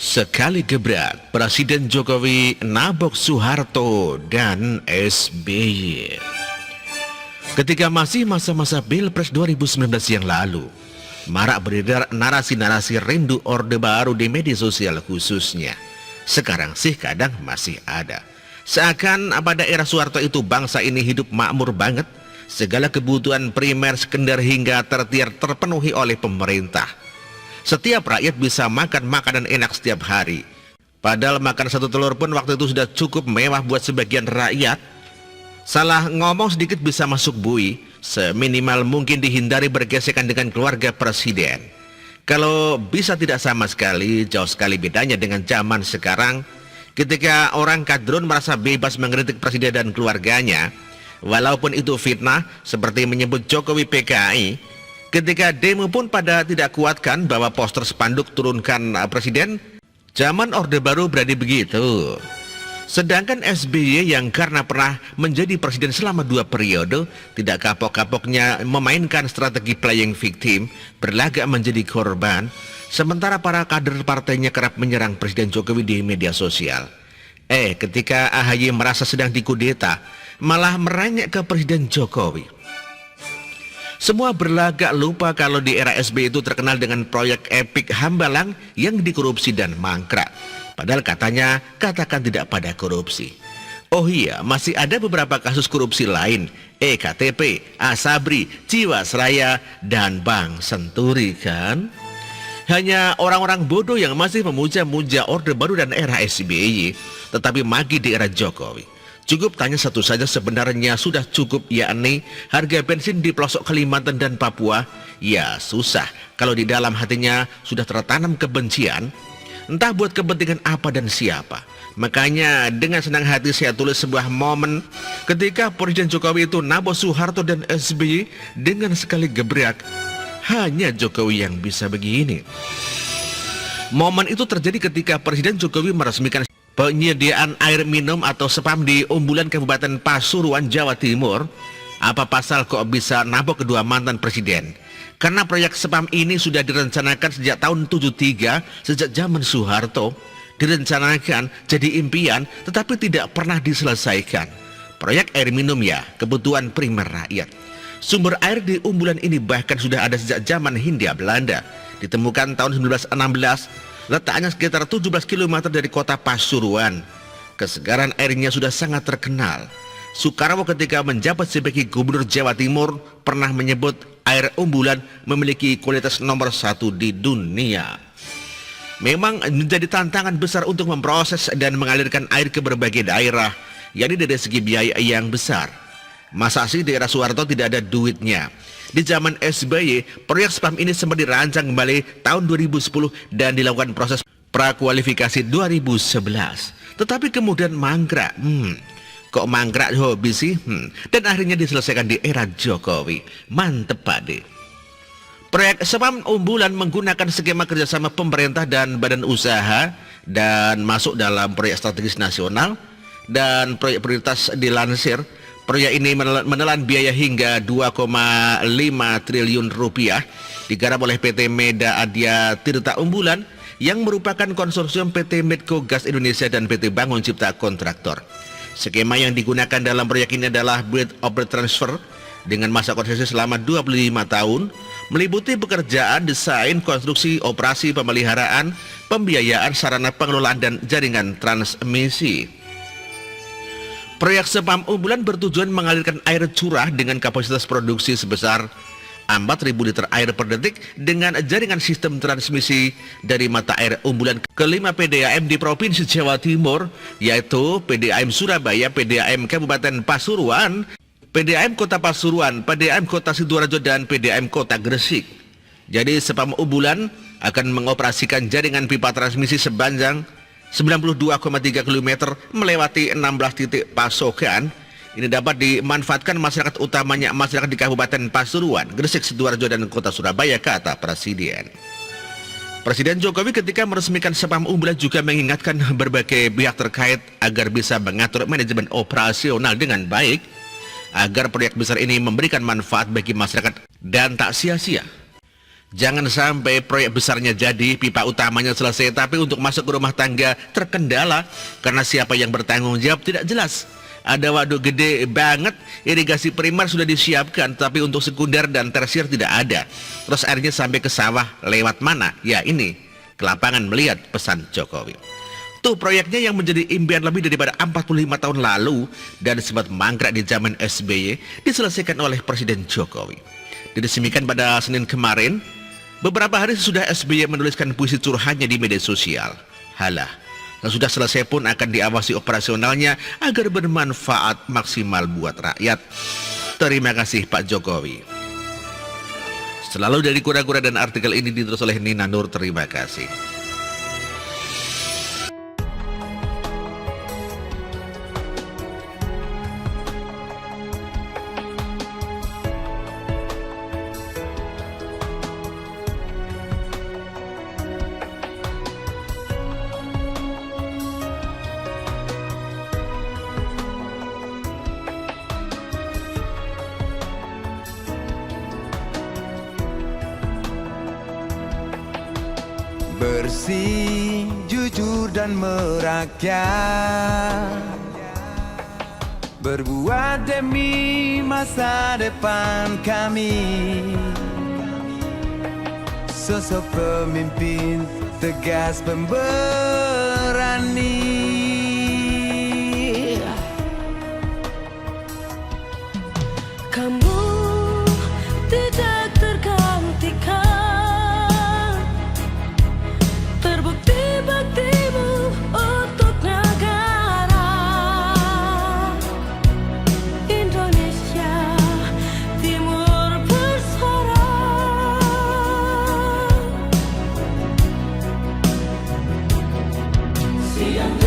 Sekali gebrak, Presiden Jokowi nabok Soeharto dan SBY. Ketika masih masa-masa Pilpres 2019 yang lalu, marak beredar narasi-narasi rindu Orde Baru di media sosial khususnya. Sekarang sih kadang masih ada. Seakan pada era Soeharto itu bangsa ini hidup makmur banget, segala kebutuhan primer, sekunder hingga tertiar terpenuhi oleh pemerintah. Setiap rakyat bisa makan makanan enak setiap hari. Padahal makan satu telur pun waktu itu sudah cukup mewah buat sebagian rakyat. Salah ngomong sedikit bisa masuk bui, seminimal mungkin dihindari bergesekan dengan keluarga presiden. Kalau bisa tidak sama sekali, jauh sekali bedanya dengan zaman sekarang. Ketika orang kadrun merasa bebas mengkritik presiden dan keluarganya, walaupun itu fitnah seperti menyebut Jokowi PKI. Ketika demo pun pada tidak kuatkan bahwa poster spanduk turunkan presiden, zaman Orde Baru berani begitu. Sedangkan SBY yang karena pernah menjadi presiden selama 2 periode, tidak kapok-kapoknya memainkan strategi playing victim, berlagak menjadi korban, sementara para kader partainya kerap menyerang Presiden Jokowi di media sosial. Ketika AHY merasa sedang dikudeta, malah merengek ke Presiden Jokowi. Semua berlagak lupa kalau di era SBY itu terkenal dengan proyek epik Hambalang yang dikorupsi dan mangkrak. Padahal katanya katakan tidak pada korupsi. Oh iya, masih ada beberapa kasus korupsi lain, EKTP, Asabri, Jiwasraya, dan Bank Senturi kan? Hanya orang-orang bodoh yang masih memuja-muja Orde Baru dan era SBY, tetapi magi di era Jokowi. Cukup tanya satu saja, sebenarnya sudah cukup, yakni harga bensin di pelosok Kalimantan dan Papua. Ya susah kalau di dalam hatinya sudah tertanam kebencian, entah buat kepentingan apa dan siapa. Makanya dengan senang hati saya tulis sebuah momen ketika Presiden Jokowi itu nabok Soeharto dan SBY dengan sekali gebrak. Hanya Jokowi yang bisa begini. Momen itu terjadi ketika Presiden Jokowi meresmikan penyediaan air minum atau SPAM di Umbulan Kabupaten Pasuruan, Jawa Timur. Apa pasal kok bisa nabok kedua mantan presiden? Karena proyek SPAM ini sudah direncanakan sejak tahun 73, sejak zaman Soeharto. Direncanakan jadi impian, tetapi tidak pernah diselesaikan. Proyek air minum ya, kebutuhan primer rakyat. Sumber air di Umbulan ini bahkan sudah ada sejak zaman Hindia Belanda. Ditemukan tahun 1916, letaknya sekitar 17 km dari kota Pasuruan. Kesegaran airnya sudah sangat terkenal. Soekarno ketika menjabat sebagai Gubernur Jawa Timur pernah menyebut air Umbulan memiliki kualitas nomor 1 di dunia. Memang menjadi tantangan besar untuk memproses dan mengalirkan air ke berbagai daerah, yakni dari segi biaya yang besar. Masa sih di era Soeharto tidak ada duitnya? Di zaman SBY, proyek SPAM ini sempat dirancang kembali tahun 2010 dan dilakukan proses prakualifikasi 2011. Tetapi kemudian mangkrak. Kok mangkrak hobi sih? Dan akhirnya diselesaikan di era Jokowi. Mantep Pak De. Proyek SPAM Umbulan menggunakan skema kerjasama pemerintah dan badan usaha dan masuk dalam proyek strategis nasional dan proyek prioritas dilansir. Proyek ini menelan biaya hingga 2,5 triliun rupiah, digarap oleh PT Meda Adya Tirta Umbulan yang merupakan konsorsium PT Medco Gas Indonesia dan PT Bangun Cipta Kontraktor. Skema yang digunakan dalam proyek ini adalah Build Operate Transfer dengan masa konstruksi selama 25 tahun, meliputi pekerjaan, desain, konstruksi, operasi, pemeliharaan, pembiayaan, sarana pengelolaan, dan jaringan transmisi. Proyek SPAM Umbulan bertujuan mengalirkan air curah dengan kapasitas produksi sebesar 4.000 liter air per detik dengan jaringan sistem transmisi dari mata air Umbulan ke 5 PDAM di Provinsi Jawa Timur, yaitu PDAM Surabaya, PDAM Kabupaten Pasuruan, PDAM Kota Pasuruan, PDAM Kota Sidoarjo, dan PDAM Kota Gresik. Jadi SPAM Umbulan akan mengoperasikan jaringan pipa transmisi sepanjang 92,3 km melewati 16 titik pasokan. Ini dapat dimanfaatkan masyarakat, utamanya masyarakat di Kabupaten Pasuruan, Gresik, Sidoarjo, dan Kota Surabaya, kata Presiden. Presiden Jokowi ketika meresmikan SPAM Umbulan juga mengingatkan berbagai pihak terkait agar bisa mengatur manajemen operasional dengan baik, agar proyek besar ini memberikan manfaat bagi masyarakat dan tak sia-sia. Jangan sampai proyek besarnya jadi, pipa utamanya selesai, tapi untuk masuk ke rumah tangga terkendala karena siapa yang bertanggung jawab tidak jelas. Ada waduk gede banget, irigasi primer sudah disiapkan, tapi untuk sekunder dan tersier tidak ada. Terus airnya sampai ke sawah lewat mana? Ya ini, ke lapangan melihat, pesan Jokowi. Tuh proyeknya yang menjadi impian lebih daripada 45 tahun lalu dan sempat mangkrak di zaman SBY diselesaikan oleh Presiden Jokowi. Diresmikan pada Senin kemarin, beberapa hari sesudah SBY menuliskan puisi curhatnya di media sosial. Halah, sudah selesai pun akan diawasi operasionalnya agar bermanfaat maksimal buat rakyat. Terima kasih Pak Jokowi. Selalu dari kura-kura dan artikel ini ditulis oleh Nina Nur. Terima kasih. Bersih, jujur dan merakyat, berbuat demi masa depan kami. Sosok pemimpin tegas pemberani. Kamu tidak tergantikan, terbukti baktimu untuk negara Indonesia Timur bersuara. Siang